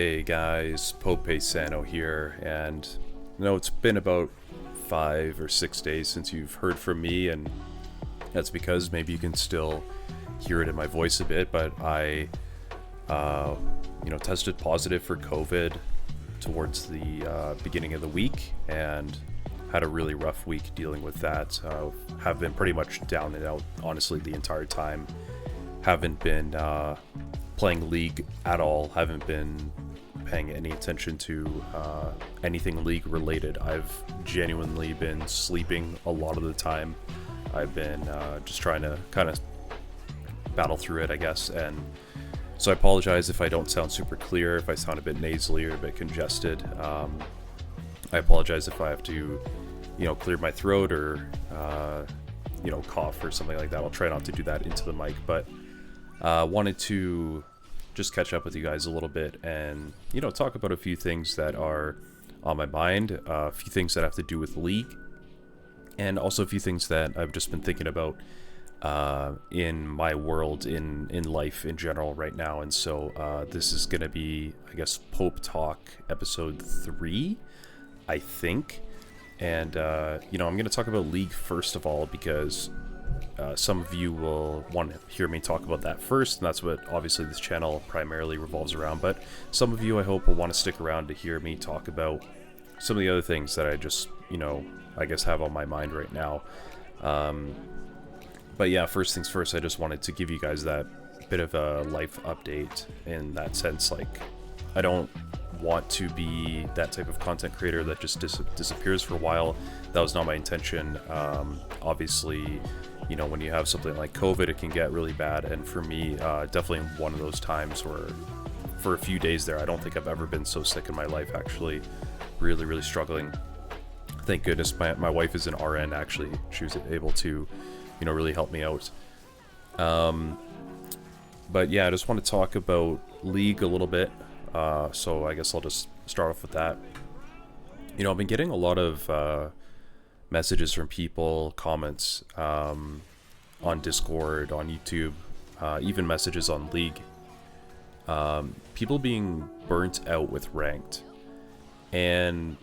Hey guys, Paesano here, and it's been about 5 or 6 days since you've heard from me, and that's because maybe you can still hear it in my voice a bit, but I, tested positive for COVID towards the beginning of the week, and had a really rough week dealing with that. Have been pretty much down and out, honestly, the entire time. Haven't been playing League at all, haven't been paying any attention to anything League related. I've genuinely been sleeping a lot of the time. I've been just trying to kind of battle through it, I guess, and so I apologize if I don't sound super clear, if I sound a bit nasally or a bit congested. I apologize if I have to, clear my throat or, cough or something like that. I'll try not to do that into the mic, but wanted to just catch up with you guys a little bit and, talk about a few things that are on my mind, a few things that have to do with League, and also a few things that I've just been thinking about in my world, in life in general right now. And so this is going to be, I guess, Pope Talk episode 3, I think. And, I'm going to talk about League first of all, because some of you will want to hear me talk about that first, and that's what obviously this channel primarily revolves around. But some of you, I hope, will want to stick around to hear me talk about some of the other things that I just, I guess have on my mind right now. But yeah, first things first, I just wanted to give you guys that bit of a life update in that sense. Like, I don't want to be that type of content creator that just disappears for a while. That was not my intention. Obviously, when you have something like COVID, it can get really bad, and for me, definitely one of those times where for a few days there, I don't think I've ever been so sick in my life, actually. Really struggling. Thank goodness my wife is an RN, actually. She was able to, really help me out. But yeah, I just want to talk about League a little bit. So I guess I'll just start off with that. I've been getting a lot of messages from people, comments on Discord, on YouTube, even messages on League. People being burnt out with ranked. And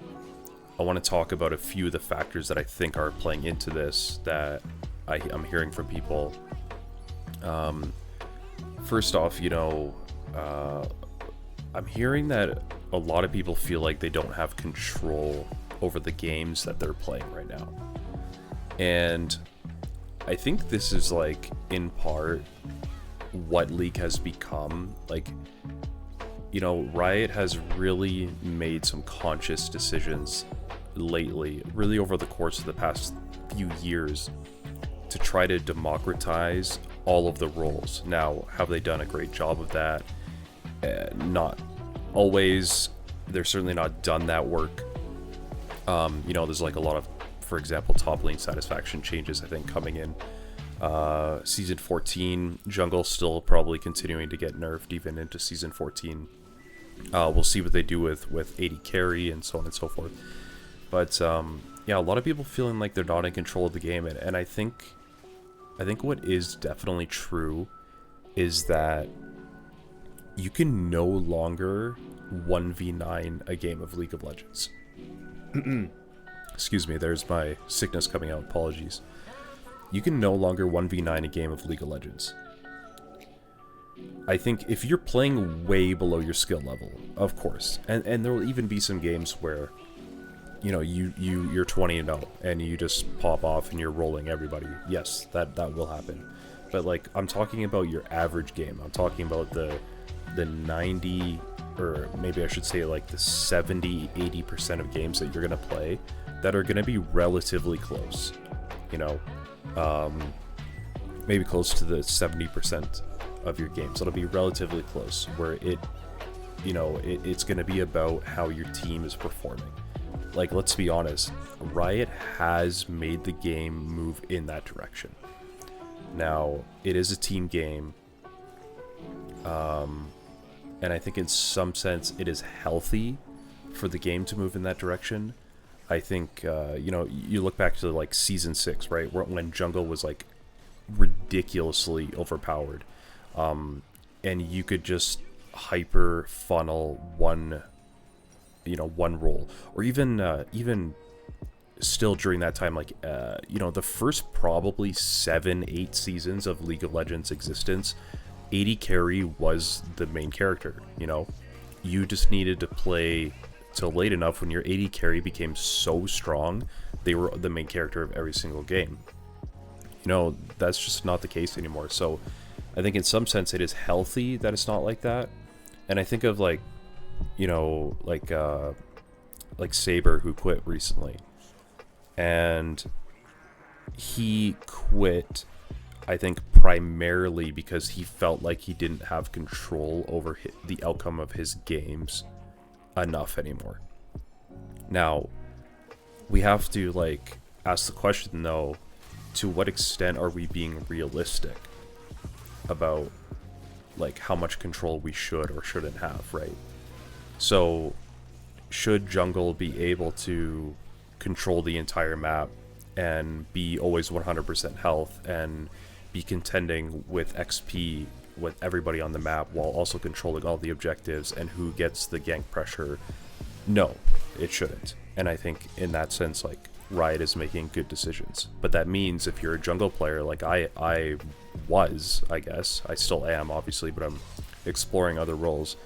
I want to talk about a few of the factors that I think are playing into this that I'm hearing from people. First off, I'm hearing that a lot of people feel like they don't have control over the games that they're playing right now. And I think this is, like, in part what League has become. Like, Riot has really made some conscious decisions lately, really over the course of the past few years, to try to democratize all of the roles. Now, have they done a great job of that? Not always. They're certainly not done that work. There's like a lot of, for example, top lane satisfaction changes, I think, coming in. Season 14, jungle still probably continuing to get nerfed even into Season 14. We'll see what they do with 80 carry and so on and so forth. But, yeah, a lot of people feeling like they're not in control of the game. And I think what is definitely true is that you can no longer 1v9 a game of League of Legends. Excuse me, there's my sickness coming out, apologies. You can no longer 1v9 a game of League of Legends. I think if you're playing way below your skill level, of course, and there will even be some games where, you're 20-0 and you just pop off and you're rolling everybody. Yes, that will happen. But, like, I'm talking about your average game. I'm talking about the 90, or maybe I should say like the 70-80% of games that you're going to play that are going to be relatively close, maybe close to the 70% of your games. It'll be relatively close, where it's going to be about how your team is performing. Like, let's be honest, Riot has made the game move in that direction. Now, it is a team game, and I think in some sense it is healthy for the game to move in that direction. I think, you look back to like Season 6, right? When jungle was like ridiculously overpowered. And you could just hyper funnel one, one role, or even still during that time, like the first probably 7-8 seasons of League of Legends existence, AD carry was the main character. You just needed to play till late enough when your AD carry became so strong, they were the main character of every single game. That's just not the case anymore. So I think in some sense it is healthy that it's not like that. And I think of like Saber, who quit recently, and he quit, I think, primarily because he felt like he didn't have control over the outcome of his games enough anymore. Now, we have to ask the question though, to what extent are we being realistic about how much control we should or shouldn't have, right? So should jungle be able to control the entire map and be always 100% health and be contending with XP with everybody on the map while also controlling all the objectives and who gets the gank pressure? No, it shouldn't. And I think in that sense, Riot is making good decisions. But that means if you're a jungle player, like I was, I guess, I still am, obviously, but I'm exploring other roles,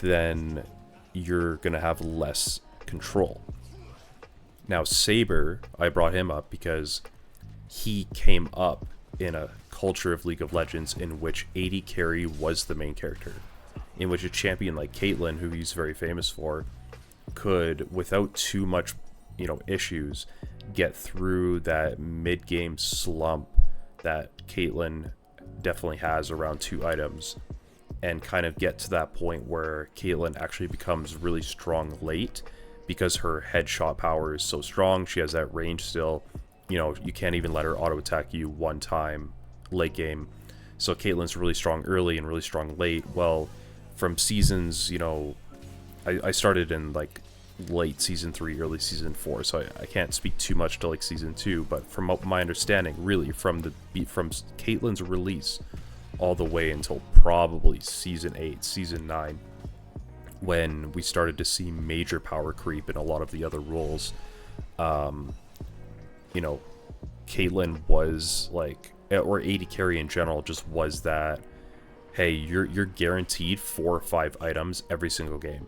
then you're going to have less control. Now, Saber, I brought him up because he came up in a culture of League of Legends in which AD carry was the main character, in which a champion like Caitlyn, who he's very famous for, could, without too much, issues, get through that mid-game slump that Caitlyn definitely has around 2 items, and kind of get to that point where Caitlyn actually becomes really strong late because her headshot power is so strong. She has that range still. You can't even let her auto attack you one time late game. So Caitlyn's really strong early and really strong late. Well, from seasons, I started in late season 3, early season 4, so I can't speak too much to season 2, but from my understanding, really from Caitlyn's release all the way until probably season 8, season 9, when we started to see major power creep in a lot of the other roles, Caitlyn was or AD carry in general just was that, hey, you're guaranteed 4 or 5 items every single game,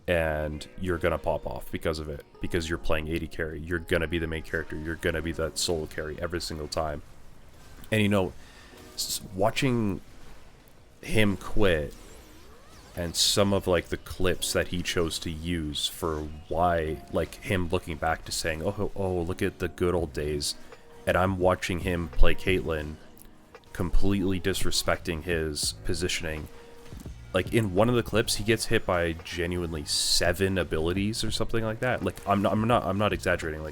and you're gonna pop off because of it, because you're playing AD carry. You're gonna be the main character. You're gonna be that solo carry every single time. And watching him quit and some of the clips that he chose to use for why, him looking back to saying, oh, look at the good old days, and I'm watching him play Caitlyn, completely disrespecting his positioning. In one of the clips, he gets hit by genuinely 7 abilities or something like that. I'm not exaggerating.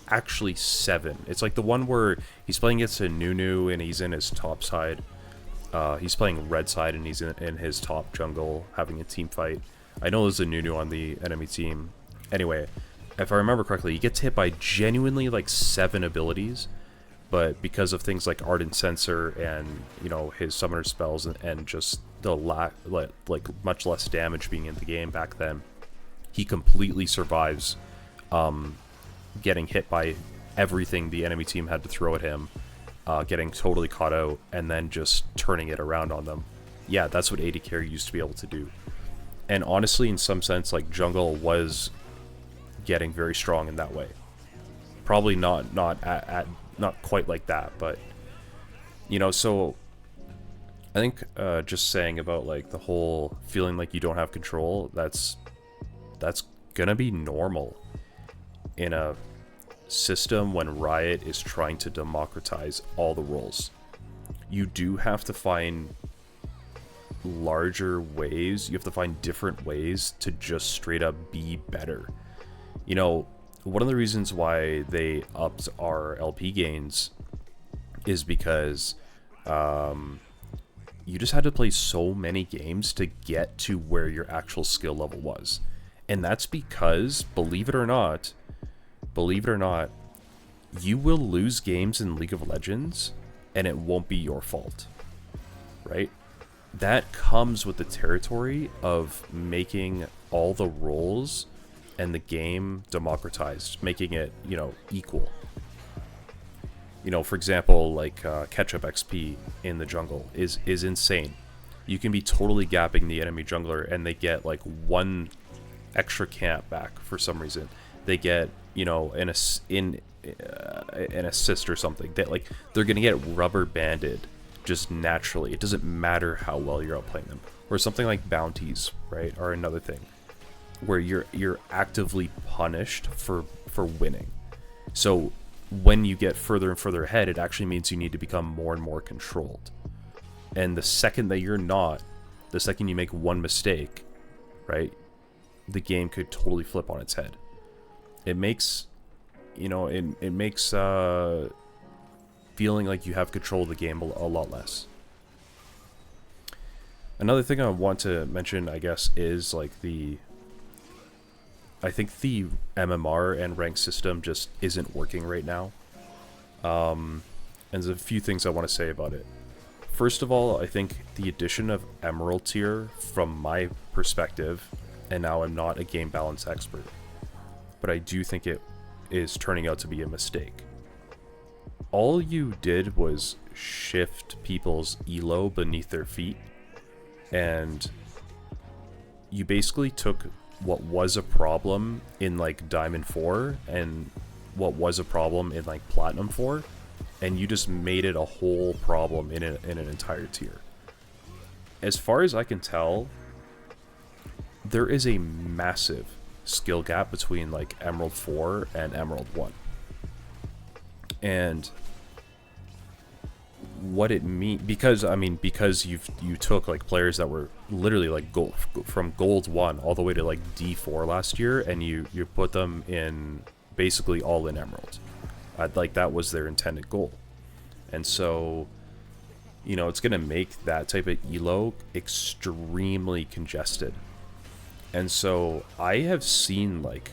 Actually 7. It's the one where he's playing against a Nunu and he's in his top side. He's playing red side and he's in his top jungle having a team fight. I know there's a Nunu on the enemy team. Anyway, if I remember correctly, he gets hit by genuinely 7 abilities, but because of things like Ardent Sensor and his summoner spells and just the much less damage being in the game back then, he completely survives getting hit by everything the enemy team had to throw at him, getting totally caught out, and then just turning it around on them. Yeah, that's what AD carry used to be able to do. And honestly, in some sense, jungle was getting very strong in that way. Probably not quite like that, but so I think just saying about the whole feeling like you don't have control, that's gonna be normal in a system when Riot is trying to democratize all the roles. You do have to find larger ways, you have to find different ways to just straight up be better. One of the reasons why they upped our LP gains is because you just had to play so many games to get to where your actual skill level was. And that's because, believe it or not, you will lose games in League of Legends and it won't be your fault, right? that comes with the territory of making all the roles and the game democratized, making it, equal. For example, like ketchup XP in the jungle is insane. You can be totally gapping the enemy jungler and they get like one extra camp back for some reason. They get, an assist or something. They're gonna get rubber banded just naturally. It doesn't matter how well you're outplaying them. Or something like bounties, right, are another thing where you're actively punished for winning. So when you get further and further ahead, it actually means you need to become more and more controlled. And the second that you're not, the second you make one mistake, right, the game could totally flip on its head. It makes, it makes feeling like you have control of the game a lot less. Another thing I want to mention, I guess, is like I think the MMR and rank system just isn't working right now. And there's a few things I want to say about it. First of all, I think the addition of Emerald tier, from my perspective, and now I'm not a game balance expert, but I do think it is turning out to be a mistake. All you did was shift people's elo beneath their feet, and you basically took what was a problem in like Diamond 4 and what was a problem in like Platinum 4, and you just made it a whole problem in an entire tier. As far as I can tell, there is a massive skill gap between like Emerald 4 and Emerald 1. And what it means, because you took like players that were literally like from gold 1 all the way to like D4 last year, and you put them in basically all in Emerald. Like that was their intended goal. And so, it's going to make that type of elo extremely congested. And so I have seen like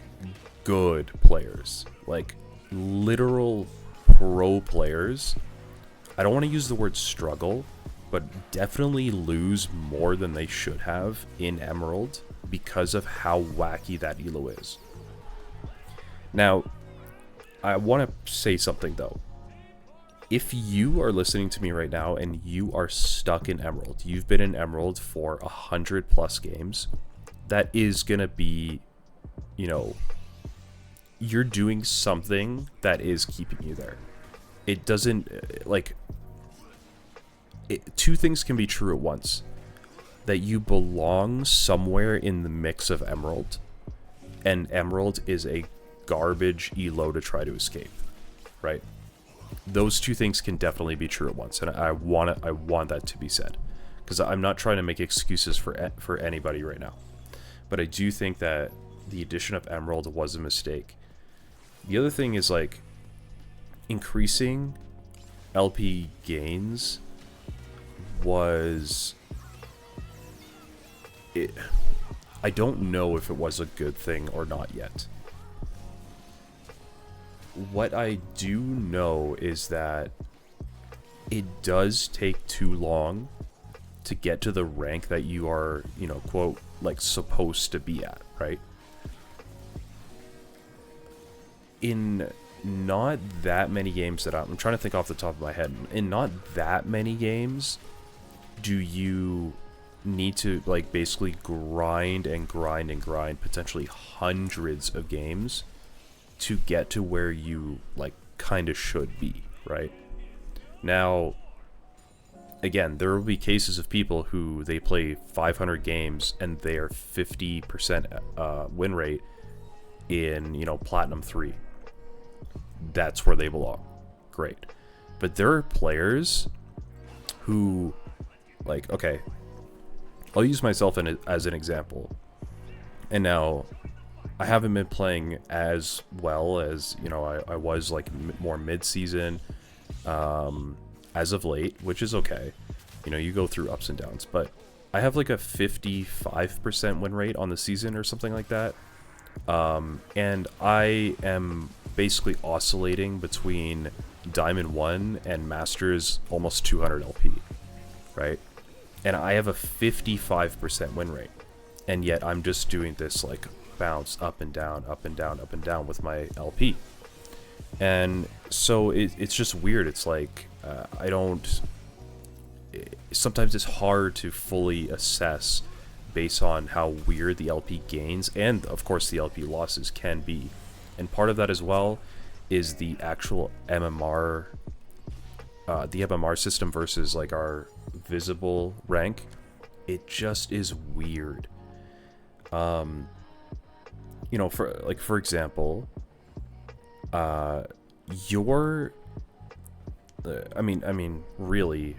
good players, like literal pro players, I don't want to use the word struggle, but definitely lose more than they should have in Emerald because of how wacky that elo is. Now, I want to say something though. If you are listening to me right now and you are stuck in Emerald, you've been in Emerald for 100+ games, that is going to be, you're doing something that is keeping you there. It doesn't, two things can be true at once. That you belong somewhere in the mix of Emerald, and Emerald is a garbage elo to try to escape, right? Those two things can definitely be true at once, and I want that to be said, because I'm not trying to make excuses for anybody right now. But I do think that the addition of Emerald was a mistake. The other thing is like increasing LP gains was it. I don't know if it was a good thing or not yet. What I do know is that it does take too long to get to the rank that you are, quote, like supposed to be at, right? In not that many games that I'm trying to think off the top of my head, in not that many games do you need to like basically grind and grind and grind potentially hundreds of games to get to where you like kind of should be, right? Now, again, there will be cases of people who they play 500 games and they are 50% win rate in, Platinum 3. That's where they belong. Great. But there are players who, like, okay, I'll use myself as an example. And now, I haven't been playing as well as, I was, like, more mid-season as of late, which is okay. You go through ups and downs. But I have, like, a 55% win rate on the season or something like that. And I am basically oscillating between Diamond 1 and Masters almost 200 LP, right? and I have a 55% win rate, and yet I'm just doing this like bounce up and down, up and down, up and down with my LP. And so it's just weird. It's like I don't. Sometimes it's hard to fully assess based on how weird the LP gains and, of course, the LP losses can be. And part of that as well is the actual MMR, the MMR system versus like our visible rank. It just is weird. You know, for example, your, I mean, really,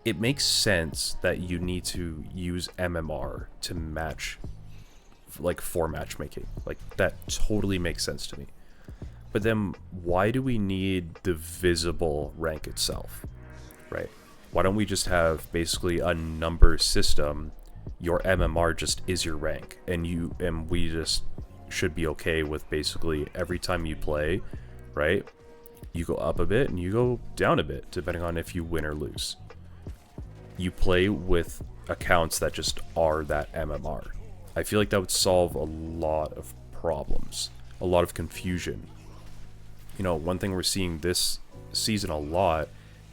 it makes sense that you need to use MMR to match, like, for matchmaking. Like, that totally makes sense to me. But then, why do we need the visible rank itself, right? Why don't we just have basically a number system? Your MMR just is your rank, and we just should be okay with basically every time you play, right? You go up a bit and you go down a bit, depending on if you win or lose. You play with accounts that just are that MMR. I feel like that would solve a lot of problems, a lot of confusion. You know, one thing we're seeing this season a lot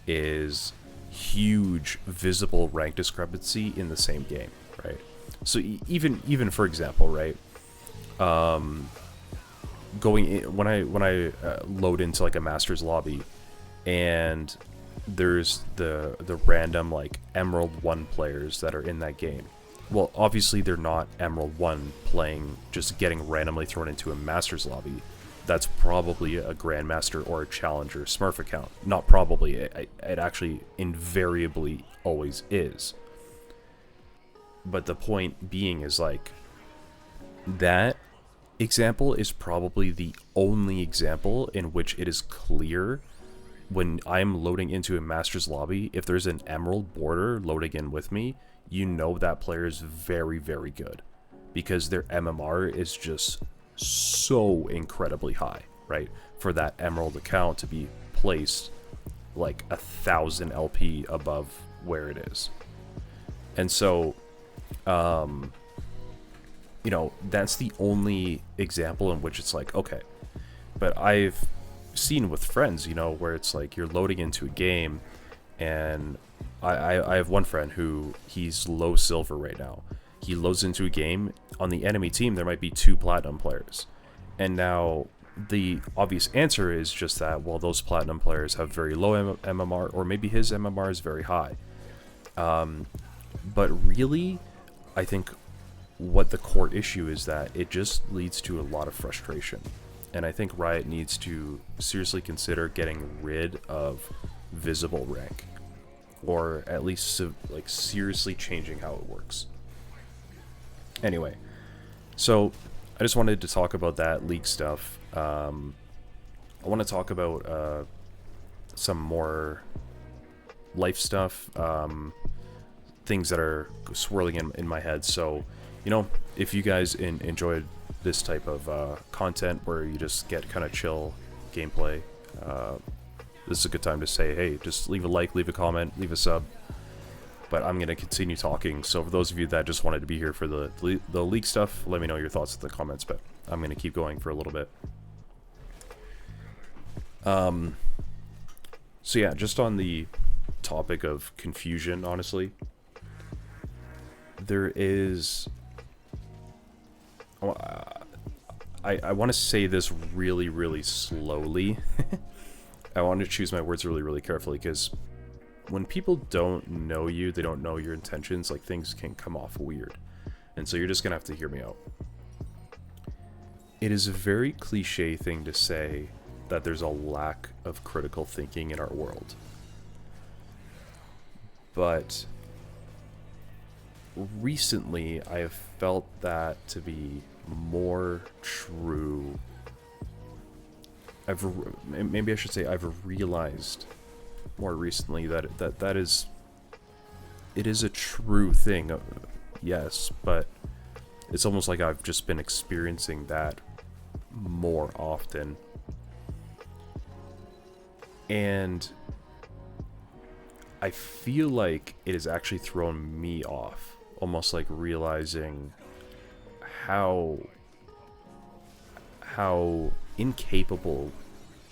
is huge visible rank discrepancy in the same game, right? So even for example, right, going in, when I load into like a master's lobby, and there's the random like Emerald 1 players that are in that game. Well, obviously they're not Emerald 1 playing, just getting randomly thrown into a master's lobby. That's probably a Grandmaster or a Challenger Smurf account. Not probably, it actually invariably always is. But the point being is, like, that example is probably the only example in which it is clear when I'm loading into a master's lobby, if there's an emerald border loading in with me, you know that player is very, very good, because their MMR is just so incredibly high, right? For that emerald account to be placed like 1,000 LP above where it is. And so, you know, that's the only example in which it's like, okay. But I've seen with friends, you know, where it's like you're loading into a game, and I have one friend who, he's low silver right now. He loads into a game, on the enemy team there might be 2 platinum players, and now the obvious answer is just that, well, those platinum players have very low MMR, or maybe his MMR is very high. But really, I think what the core issue is that it just leads to a lot of frustration. And I think Riot needs to seriously consider getting rid of visible rank, or at least like seriously changing how it works. Anyway, so I just wanted to talk about that league stuff. I want to talk about some more life stuff, things that are swirling in my head. So, you know, if you guys enjoyed this type of content where you just get kind of chill gameplay, this is a good time to say, hey, just leave a like, leave a comment, leave a sub. But I'm going to continue talking, so for those of you that just wanted to be here for the league stuff, let me know your thoughts in the comments, but I'm going to keep going for a little bit. So yeah, just on the topic of confusion, honestly, there is... I want to say this really, really slowly. I want to choose my words really, really carefully, because when people don't know you, they don't know your intentions, like, things can come off weird. And so you're just going to have to hear me out. It is a very cliche thing to say that there's a lack of critical thinking in our world. But recently, I have felt that to be more true. Maybe I should say I've realized more recently that it is a true thing, yes, but it's almost like I've just been experiencing that more often. And I feel like it has actually thrown me off, almost like realizing how incapable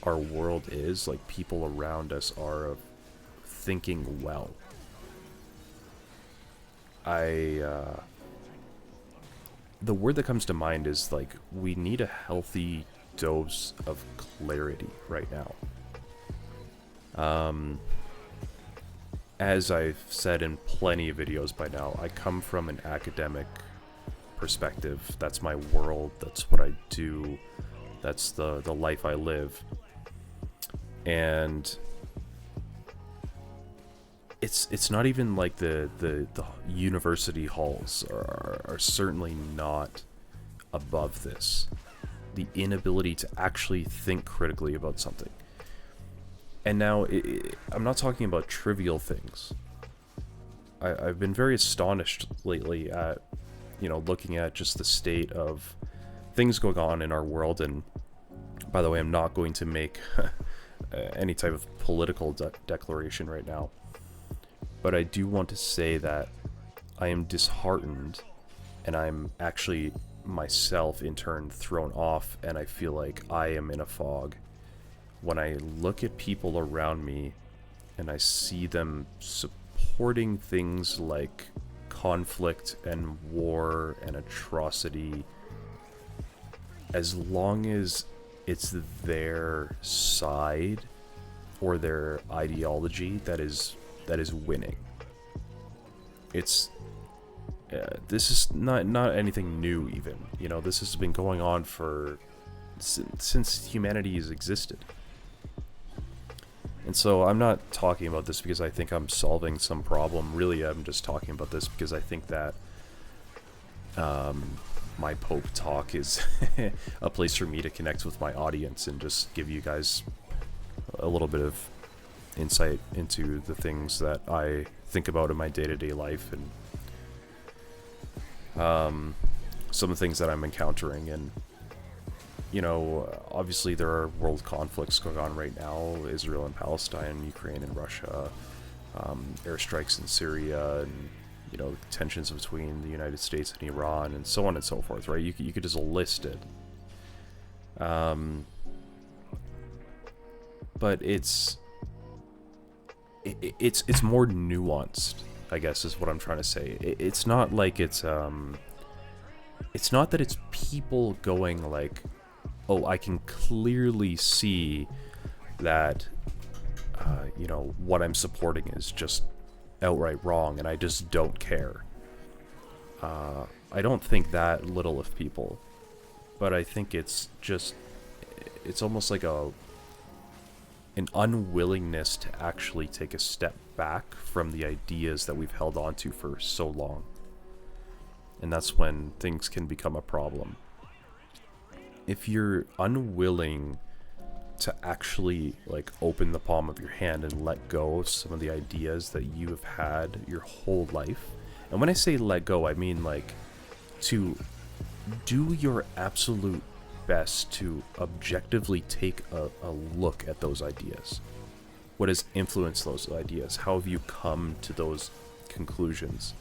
our world is, like people around us are, of thinking well. The word that comes to mind is like, we need a healthy dose of clarity right now. As I've said in plenty of videos by now, I come from an academic perspective. That's my world. That's what I do. That's the life I live. And it's not even like the university halls are certainly not above this. The inability to actually think critically about something. And now, I'm not talking about trivial things. I've been very astonished lately at, looking at just the state of things going on in our world. And by the way, I'm not going to make any type of political declaration right now. But I do want to say that I am disheartened, and I'm actually myself in turn thrown off, and I feel like I am in a fog when I look at people around me and I see them supporting things like conflict and war and atrocity, as long as it's their side or their ideology that is winning. It's this is not anything new even. This has been going on since humanity has existed. And so I'm not talking about this because I think I'm solving some problem. Really, I'm just talking about this because I think that my Pope talk is a place for me to connect with my audience and just give you guys a little bit of insight into the things that I think about in my day-to-day life, and some of the things that I'm encountering. And obviously there are world conflicts going on right now: Israel and Palestine, Ukraine and Russia, airstrikes in Syria, and tensions between the United States and Iran, and so on and so forth, right? You could just list it. But it's more nuanced, I guess, is what I'm trying to say. It's not like it's not that it's people going like, oh, I can clearly see that what I'm supporting is just outright wrong and I just don't care. I don't think that little of people, but I think it's almost like an unwillingness to actually take a step back from the ideas that we've held on to for so long. And that's when things can become a problem. If you're unwilling to actually open the palm of your hand and let go of some of the ideas that you have had your whole life, and when I say let go, I mean to do your absolute best to objectively take a look at those ideas. What has influenced those ideas? How have you come to those conclusions?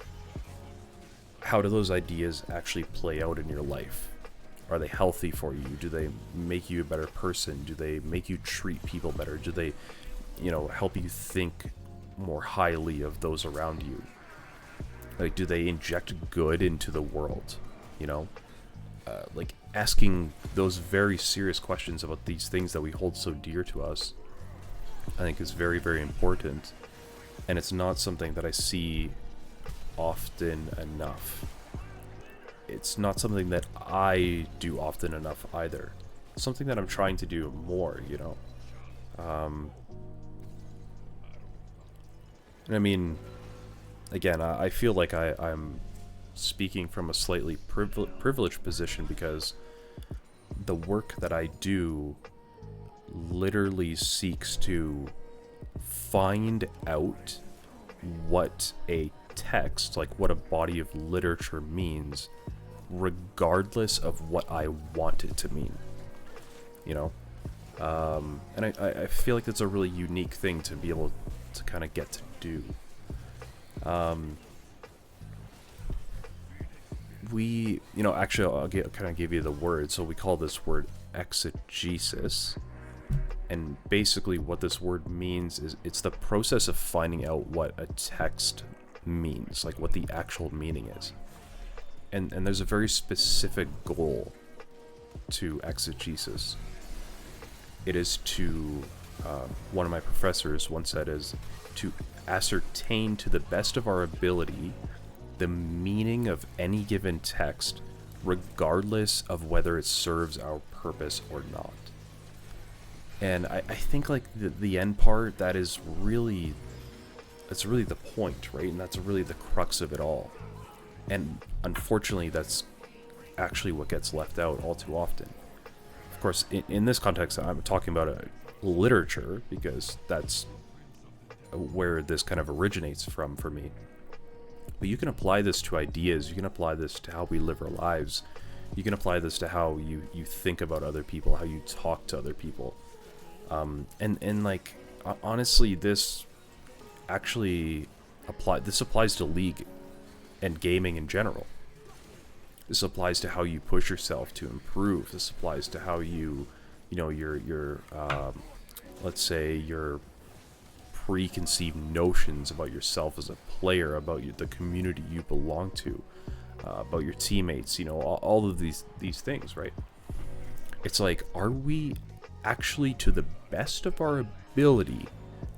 How do those ideas actually play out in your life? Are they healthy for you? Do they make you a better person? Do they make you treat people better? Do they, help you think more highly of those around you? Do they inject good into the world? Asking those very serious questions about these things that we hold so dear to us, I think is very, very important. And it's not something that I see often enough. It's not something that I do often enough either. It's something that I'm trying to do more, And I mean, again, I feel like I'm speaking from a slightly privileged position because the work that I do literally seeks to find out what a text, what a body of literature means, regardless of what I want it to mean, and I feel like that's a really unique thing to be able to kind of get to do. Actually, kind of give you the word. So we call this word exegesis. And basically what this word means is it's the process of finding out what a text means, like what the actual meaning is. And there's a very specific goal to exegesis. It is to, one of my professors once said, is to ascertain to the best of our ability the meaning of any given text, regardless of whether it serves our purpose or not. And I think like the end part, that's really the point, right? And that's really the crux of it all. And unfortunately, that's actually what gets left out all too often. Of course, in this context, I'm talking about literature, because that's where this kind of originates from for me. But you can apply this to ideas. You can apply this to how we live our lives. You can apply this to how you think about other people, how you talk to other people. And like, honestly, this applies to League and gaming in general. This applies to how you push yourself to improve. This applies to how let's say your preconceived notions about yourself as a player, about the community you belong to, about your teammates, all of these things, right? It's like, are we actually, to the best of our ability,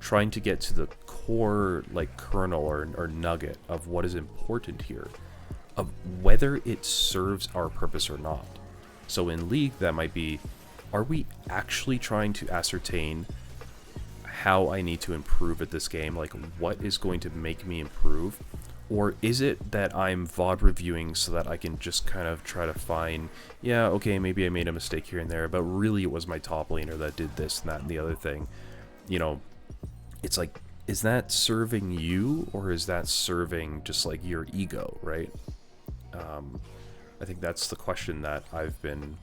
trying to get to the core, like, kernel or nugget of what is important here, of whether it serves our purpose or not? So in League, that might be, are we actually trying to ascertain how I need to improve at this game? Like, what is going to make me improve? Or is it that I'm VOD reviewing so that I can just kind of try to find, yeah, okay, maybe I made a mistake here and there, but really it was my top laner that did this and that and the other thing. It's like, is that serving you, or is that serving just like your ego, right? I think that's the question that I've been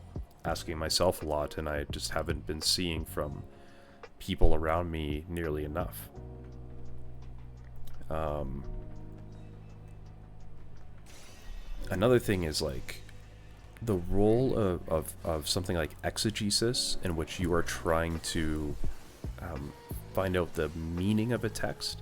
asking myself a lot, and I just haven't been seeing from people around me nearly enough. Another thing is like the role of something like exegesis, in which you are trying to find out the meaning of a text.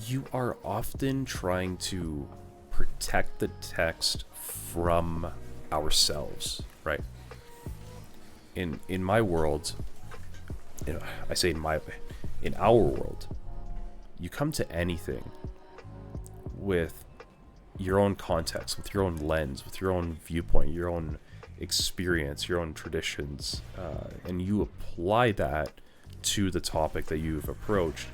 You are often trying to protect the text from ourselves, right? In my world, I say in our world, you come to anything with your own context, with your own lens, with your own viewpoint, your own experience, your own traditions, and you apply that to the topic that you've approached,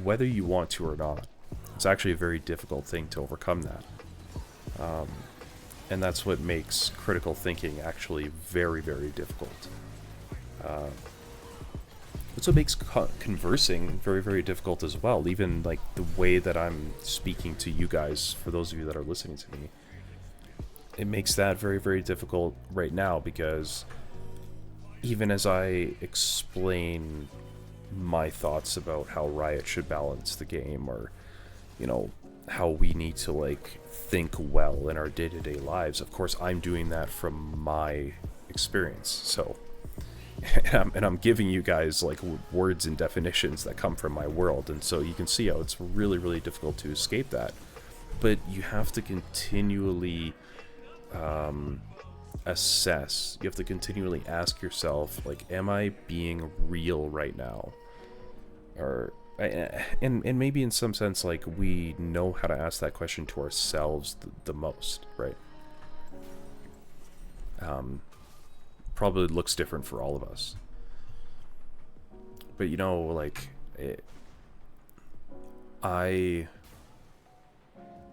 whether you want to or not. It's actually a very difficult thing to overcome that. And that's what makes critical thinking actually very, very difficult. That's what makes conversing very, very difficult as well. Even like the way that I'm speaking to you guys, for those of you that are listening to me, it makes that very, very difficult right now, because even as I explain my thoughts about how Riot should balance the game, or how we need to like think well in our day-to-day lives, of course I'm doing that from my experience. So and I'm giving you guys like words and definitions that come from my world, and so you can see how it's really, really difficult to escape that. But you have to continually assess. You have to continually ask yourself, like, am I being real right now? And maybe in some sense, like, we know how to ask that question to ourselves the most, right? Probably looks different for all of us. But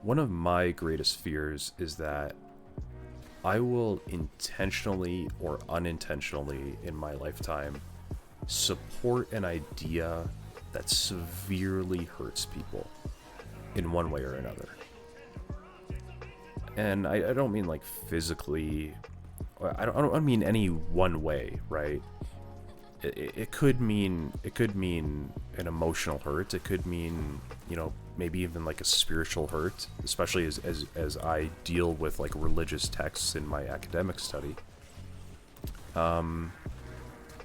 one of my greatest fears is that I will intentionally or unintentionally in my lifetime support an idea that severely hurts people in one way or another. And I don't mean like physically, I don't mean any one way, right? it could mean an emotional hurt. It could mean, you know, maybe even like a spiritual hurt, especially as I deal with like religious texts in my academic study.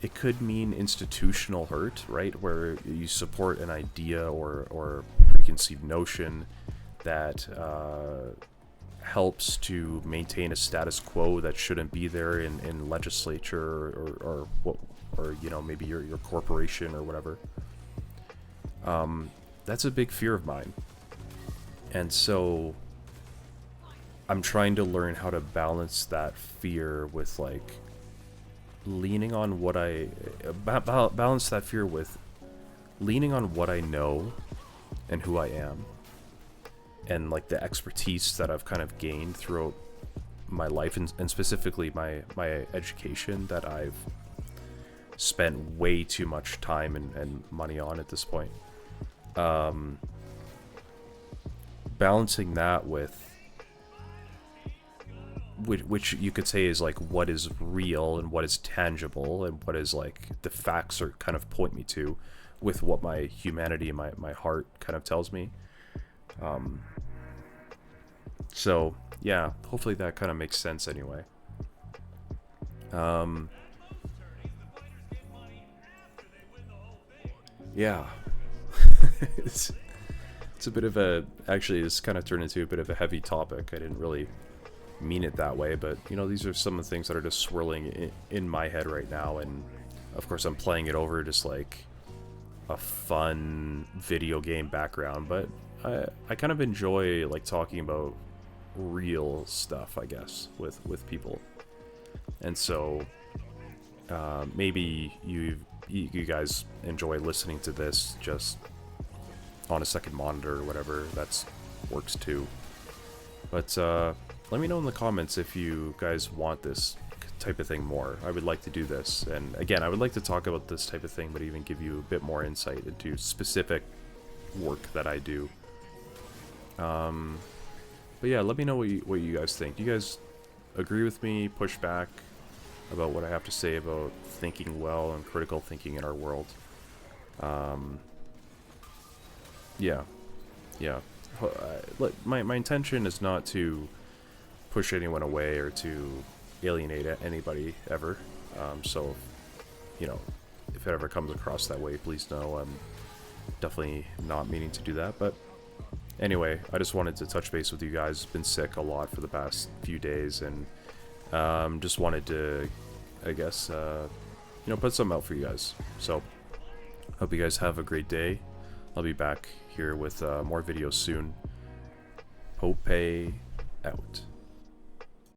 It could mean institutional hurt, right, where you support an idea or preconceived notion that helps to maintain a status quo that shouldn't be there in legislature or what, or you know, maybe your corporation or whatever. That's a big fear of mine, and so I'm trying to learn how to balance that fear with like leaning on what I balance that fear with leaning on what I know and who I am, and like the expertise that I've kind of gained throughout my life, and specifically my education that I've spent way too much time and money on at this point. Balancing that with which you could say is like what is real and what is tangible and what is like the facts are kind of point me to, with what my humanity and my heart kind of tells me. So yeah, hopefully that kind of makes sense anyway. Yeah. it's a bit of a, actually this kind of turned into a bit of a heavy topic. I didn't really mean it that way, but you know, these are some of the things that are just swirling in my head right now, and of course I'm playing it over just like a fun video game background, but I kind of enjoy like talking about real stuff, I guess, with people. And so maybe you guys enjoy listening to this just on a second monitor or whatever. That's works too. But let me know in the comments if you guys want this type of thing more. I would like to do this, and again, I would like to talk about this type of thing, but even give you a bit more insight into specific work that I do. But yeah, let me know what you guys think. Do you guys agree with me, push back about what I have to say about thinking well and critical thinking in our world? Yeah. My intention is not to push anyone away or to alienate anybody ever. So, you know, if it ever comes across that way, please know I'm definitely not meaning to do that. But anyway, I just wanted to touch base with you guys. Been sick a lot for the past few days, and just wanted to, I guess, you know, put something out for you guys. So, hope you guys have a great day. I'll be back here with more videos soon. Pope out.